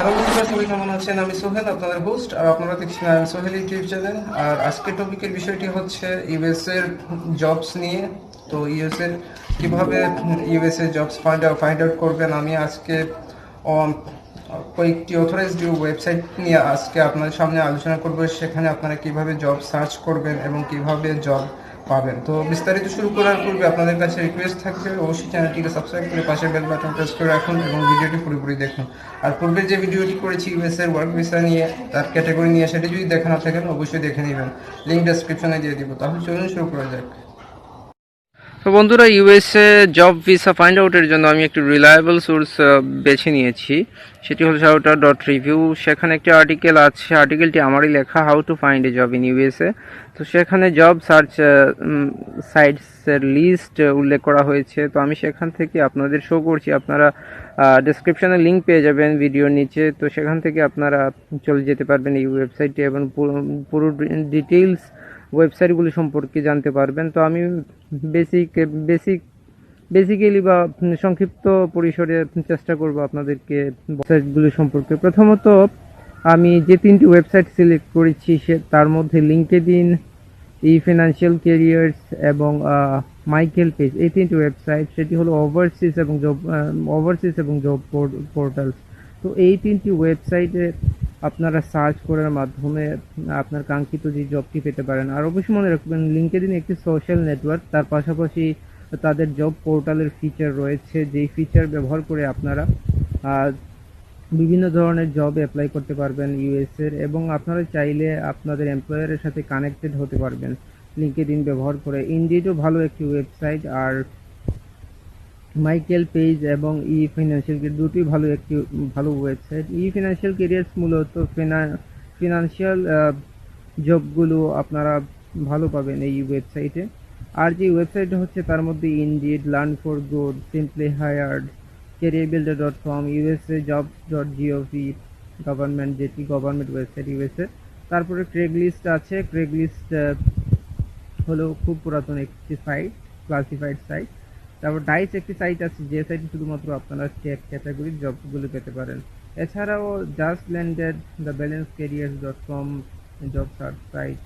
Hello বন্ধুরা, সবাই কেমন আছেন? আমি সোহেল, আপনাদের হোস্ট। আর আপনারা দেখছেন সোহেল ইউটিউব চ্যানেল। আর আজকের টপিকের বিষয়টি হচ্ছে ইউএস এর জবস নিয়ে। তো ইউএস এর কীভাবে ইউএস এর জবস ফাইন্ড আউট করবেন, আমি আজকে কয়েকটি অথরাইজড ওয়েবসাইট নিয়ে আজকে আপনাদের সামনে আলোচনা করব। সেখানে আপনারা কিভাবে জব সার্চ করবেন এবং কিভাবে জব পাবেন। তো বিস্তারিত শুরু করার পূর্বে আপনাদের কাছে রিকোয়েস্ট থাকবে, অবশ্যই চ্যানেলটিকে সাবস্ক্রাইব করে পাশে বেল বাটন প্রেস করে রাখুন এবং ভিডিওটি পুরোপুরি দেখুন। আর পূর্বে যে ভিডিওটি করেছি ইউএস এর ওয়ার্ক ভিসা নিয়ে, তার ক্যাটাগরি নিয়ে, সেটি যদি দেখা না থাকেন অবশ্যই দেখে নেবেন। লিঙ্ক ডেসক্রিপশনে দিয়ে দিব। তাহলে চলুন শুরু করা যাক। তো বন্ধুরা, ইউএসএ জব ভিসা ফাইন্ড আউটের জন্য আমি একটি রিলায়েবল সোর্স বেছে নিয়েছি। সেটি হলো shahuta.review। সেখানে একটি আর্টিকেল আছে, আর্টিকেলটি আমারই লেখা, how to find a job in USA. তো সেখানে জব সার্চ সাইটসের লিস্ট উল্লেখ করা হয়েছে। তো আমি সেখান থেকে আপনাদের শো করছি, আপনারা ডেসক্রিপশনে লিঙ্ক পেয়ে যাবেন ভিডিওর নিচে। তো সেখান থেকে আপনারা চলে যেতে পারবেন এই ওয়েবসাইটে এবং পুরো ডিটেইলস ওয়েবসাইটগুলি সম্পর্কে জানতে পারবেন। তো আমি বেসিক্যালি বা সংক্ষিপ্ত পরিসরে চেষ্টা করব আপনাদেরকে ওয়েবসাইটগুলি সম্পর্কে। প্রথমত আমি যে তিনটি ওয়েবসাইট সিলেক্ট করেছি তার মধ্যে লিঙ্কডইন, ফিনান্সিয়াল ক্যারিয়ার্স এবং মাইকেল পেজ, এই তিনটি ওয়েবসাইট সেটি হলো ওভারসিজ এবং জব পোর্টাল। তো এই তিনটি ওয়েবসাইটে আপনারা সার্চ করার মাধ্যমে আপনার কাঙ্ক্ষিত যে জবটি পেতে পারেন। আর অবশ্যই মনে রাখবেন, লিঙ্কডইন একটি সোশ্যাল নেটওয়ার্ক, তার পাশাপাশি তাদের জব পোর্টালের ফিচার রয়েছে, যেই ফিচার ব্যবহার করে আপনারা বিভিন্ন ধরনের জব অ্যাপ্লাই করতে পারবেন ইউএসএর, এবং আপনারা চাইলে আপনাদের এমপ্লয়ারের সাথে কানেক্টেড হতে পারবেন লিঙ্কডইন ব্যবহার করে। ইনডিডও ভালো একটি ওয়েবসাইট, আর মাইকেল পেজ এবং ফিনান্সিয়াল ক্যারিয়ার দুটি ভালো ওয়েবসাইট। ফিনান্সিয়াল ক্যারিয়ার্স মূলত ফিনান্সিয়াল জবগুলো আপনারা ভালো পাবেন এই ওয়েবসাইটে। আর যে ওয়েবসাইট হচ্ছে তার মধ্যে indeed, learn for good, simply hired, careerbuilder.com, USA jobs.gov, government, যেটি গভর্নমেন্ট ওয়েবসাইট ইউএসএ। তারপরে ক্রেগলিস্ট আছে। ক্রেগলিস্ট হলো খুব পুরাতন একটি সাইট, ক্লাসিফাইড সাইট। তারপর ডাইস একটি সাইট আছে, যে সাইটে শুধুমাত্র আপনারা চেক ক্যাটাগরির জবগুলো পেতে পারেন। এছাড়াও just landed, the balance careers job search site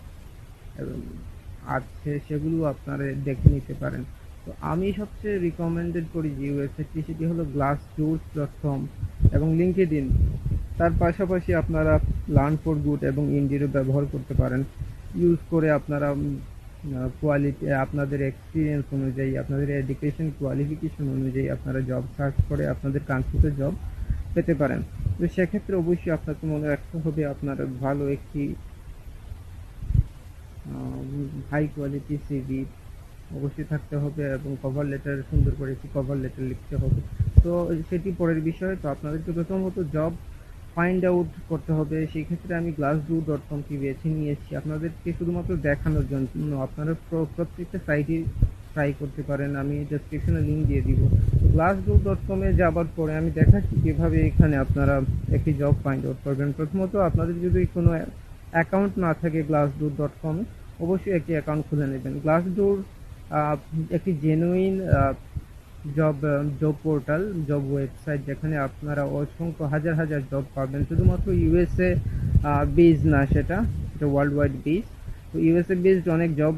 আছে, সেগুলো আপনারা দেখে নিতে পারেন। তো আমি সবচেয়ে রিকমেন্ডেড করি যে ওয়েবসাইটটি, সেটি হলো glassdoor.com এবং লিঙ্কডইন। তার পাশাপাশি আপনারা লার্ন ফর গুড এবং ইনডিডও ব্যবহার করতে পারেন। ইউজ করে আপনারা কোয়ালিটি, আপনাদের এক্সপিরিয়েন্স অনুযায়ী, আপনাদের এডুকেশন কোয়ালিফিকেশন অনুযায়ী আপনারা জব সার্চ করে আপনাদের কাঙ্ক্ষিত জব পেতে পারেন। তো সেক্ষেত্রে অবশ্যই আপনাকে মনে রাখতে হবে আপনার ভালো একটি হাই কোয়ালিটি সিভি অবশ্যই থাকতে হবে, এবং কভার লেটার, সুন্দর করে একটি কভার লেটার লিখতে হবে। তো সেটি পরের বিষয়। তো আপনাদেরকে প্রথমত জব ফাইন্ড আউট করতে হবে। সেই ক্ষেত্রে আমি glassdoor.com-টি বেছে নিয়েছি আপনাদেরকে শুধুমাত্র দেখানোর জন্য। আপনারা প্রত্যেকটা সাইটই ট্রাই করতে পারেন, আমি ডেসক্রিপশনে লিঙ্ক দিয়ে দিব। glassdoor.com-এ যাবার পরে আমি দেখাচ্ছি কীভাবে এখানে আপনারা একটি জব ফাইন্ড আউট করবেন। প্রথমত আপনাদের যদি কোনো অ্যাকাউন্ট না থাকে glassdoor.com-এ, অবশ্যই একটি অ্যাকাউন্ট খুলে নেবেন। glassdoor একটি genuine job portal, job website, যেখানে আপনারা অসংখ্য হাজার জব পাবেন। শুধুমাত্র ইউএসএ বেজ না, সেটা ওয়ার্ল্ড ওয়াইড বেজ। তো ইউএসএ বেসড অনেক জব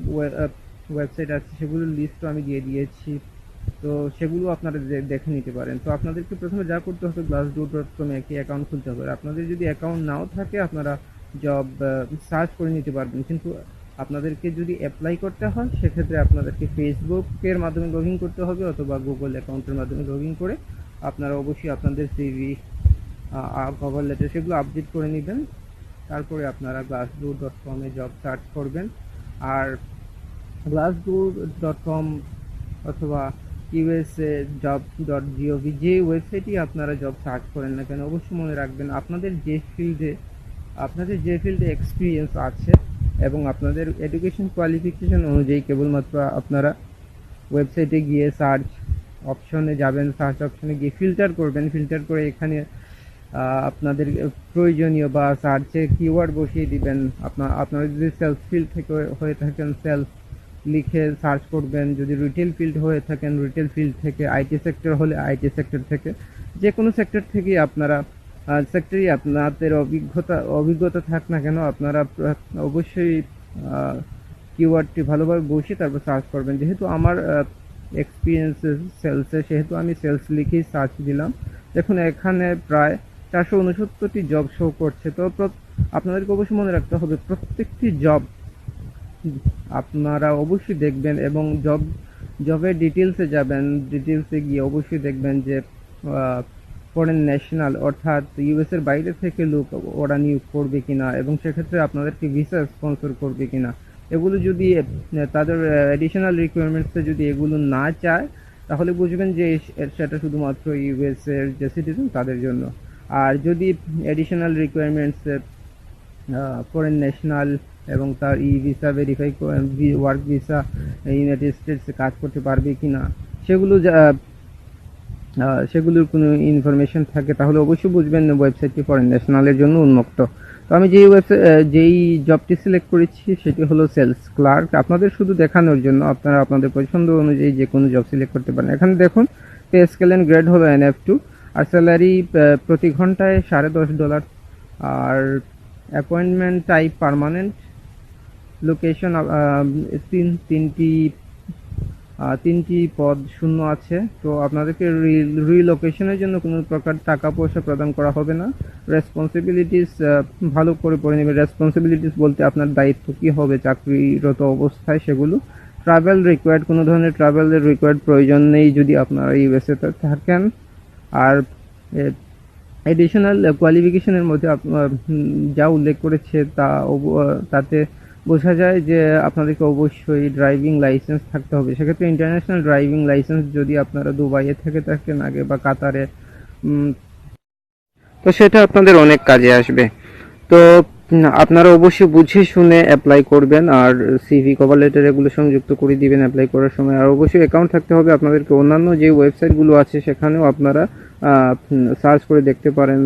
ওয়েবসাইট আছে, সেগুলোর লিস্টও আমি দিয়ে দিয়েছি। তো সেগুলো আপনারা দেখে নিতে পারেন। তো আপনাদেরকে প্রথমে যা করতে হবে, glassdoor.com-এ একটি অ্যাকাউন্ট খুলতে হবে। আপনাদের যদি অ্যাকাউন্ট নাও থাকে, আপনারা জব সার্চ করে নিতে পারবেন। কিন্তু আপনাদেরকে যদি অ্যাপ্লাই করতে হয়, সেক্ষেত্রে আপনাদেরকে ফেসবুকের মাধ্যমে লগ ইন করতে হবে, অথবা গুগল অ্যাকাউন্টের মাধ্যমে লগ ইন করে আপনারা অবশ্যই আপনাদের সিভি, কভার লেটার, সেগুলো আপডেট করে নেবেন। তারপরে আপনারা glassdoor.com-এ জব সার্চ করবেন। আর glassdoor.com অথবা USA jobs.gov, যে ওয়েবসাইটে আপনারা জব সার্চ করেন না কেন, অবশ্যই মনে রাখবেন আপনাদের যে ফিল্ডে এক্সপিরিয়েন্স আছে এবং আপনাদের এডুকেশন কোয়ালিফিকেশন অনুযায়ী কেবলমাত্র আপনারা ওয়েবসাইটে গিয়ে সার্চ অপশনে যাবেন। সার্চ অপশনে গিয়ে ফিল্টার করবেন। ফিল্টার করে এখানে আপনাদের প্রয়োজনীয় বা সার্চে কিওয়ার্ড বসিয়ে দিবেন। আপনারা যদি সেলস ফিল্ড থেকে হয়ে থাকেন, সেলস লিখে সার্চ করবেন। যদি রিটেল ফিল্ড হয়ে থাকেন, রিটেল ফিল্ড থেকে, আইটি সেক্টর হলে আইটি সেক্টর থেকে, যে কোনো সেক্টর থেকেই আপনারা সেক্টরই আপনাদের অভিজ্ঞতা থাক না কেন, আপনারা অবশ্যই কিওয়ার্ডটি ভালোভাবে বসে তারপর সার্চ করবেন। যেহেতু আমার এক্সপিরিয়েন্স সেলসে, সেহেতু আমি সেলস লিখেই সার্চ দিলাম। দেখুন এখানে প্রায় 469টি জব শো করছে। তো আপনাদেরকে অবশ্যই মনে রাখতে হবে, প্রত্যেকটি জব আপনারা অবশ্যই দেখবেন এবং জবের ডিটেলসে যাবেন। ডিটেলসে গিয়ে অবশ্যই দেখবেন যে ফরেন ন্যাশনাল অর্থাৎ ইউএস এর বাইরে থেকে লোক ওরা নিয়োগ করবে কিনা, এবং সেক্ষেত্রে আপনাদেরকে ভিসা স্পন্সর করবে কিনা। এগুলো যদি তাদের অ্যাডিশনাল রিকোয়ারমেন্টসে যদি এগুলো না চায়, তাহলে বুঝবেন যে সেটা শুধুমাত্র ইউএস এর যে সিটিজেন তাদের জন্য। আর যদি অ্যাডিশনাল রিকোয়ারমেন্টস ফরেন ন্যাশনাল এবং তার visa verify, work visa, united স্টেটসে কাজ করতে পারবে কিনা, সেগুলোর কোনো ইনফরমেশন থাকে, তাহলে অবশ্যই বুঝবেন ওয়েবসাইটটি ফরেন ন্যাশনালের জন্য উন্মুক্ত। তো আমি যেই জবটি সিলেক্ট করেছি সেটি হলো সেলস ক্লার্ক। আপনাদের শুধু দেখানোর জন্য আপনারা আপনাদের পছন্দ অনুযায়ী যে কোনো জব সিলেক্ট করতে পারেন। এখানে দেখুন পে স্কেল এন্ড গ্রেড হলো NF2, আর স্যালারি প্রতি ঘন্টায় $10.5। আর অ্যাপয়েন্টমেন্ট টাইপ পার্মানেন্ট, লোকেশন তিনটি পদ শূন্য আছে। তো আপনাদেরকে রিলোকেশনের জন্য কোনো প্রকার টাকা পয়সা প্রদান করা হবে না। রেসপন্সিবিলিটিস ভালো করে পড়ে নেবেন। রেসপন্সিবিলিটিস বলতে আপনার দায়িত্ব কি হবে চাকরিরত অবস্থায় সেগুলো। ট্রাভেল রিকোয়ার্ড, কোনো ধরনের ট্রাভেলের রিকোয়ার্ড প্রয়োজন নেই যদি আপনারা ইউএসএতে থাকেন। আর এডিশনাল কোয়ালিফিকেশনের মধ্যে যা উল্লেখ করেছে তাতে বোঝা যায় যে আপনাদেরকে অবশ্যই ড্রাইভিং লাইসেন্স থাকতে হবে। সেক্ষেত্রে ইন্টারন্যাশনাল ড্রাইভিং লাইসেন্স যদি আপনারা দুবাইয়ে থেকে থাকেন আগে বা কাতারে, তো সেটা আপনাদের অনেক কাজে আসবে। তো আপনারা অবশ্যই বুঝে শুনে অ্যাপ্লাই করবেন, আর সিভি কভার লেটার এগুলো সংযুক্ত করে দিবেন অ্যাপ্লাই করার সময়। আর অবশ্যই অ্যাকাউন্ট থাকতে হবে আপনাদেরকে। অন্যান্য যে ওয়েবসাইটগুলো আছে সেখানেও আপনারা সার্চ করে দেখতে পারেন।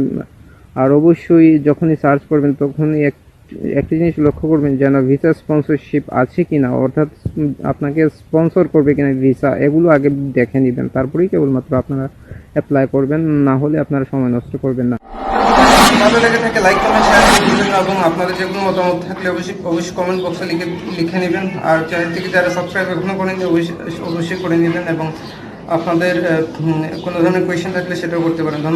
আর অবশ্যই যখনই সার্চ করবেন তখনই একটি জিনিস লক্ষ্য করবেন যেন ভিসা স্পন্সরশিপ আছে কিনা, অর্থাৎ আপনাকে স্পন্সর করবে কিনা ভিসা, এগুলো আগে দেখে নেবেন, তারপরেই কেবলমাত্র আপনারা অ্যাপ্লাই করবেন। না হলে আপনারা সময় নষ্ট করবেন না। ভালো লেগে থাকে লাইক কমেন্ট শেয়ার করে দিবেন, এবং আপনাদের যে কোনো মতামত থাকলে অবশ্যই কমেন্ট বক্সে লিখে নেবেন। আর চ্যানেল থেকে যারা সাবস্ক্রাইব এখনো করেন অবশ্যই করে নেবেন, এবং আপনাদের কোনো ধরনের কোয়েশ্চেন থাকলে সেটাও করতে পারেন। ধন্যবাদ।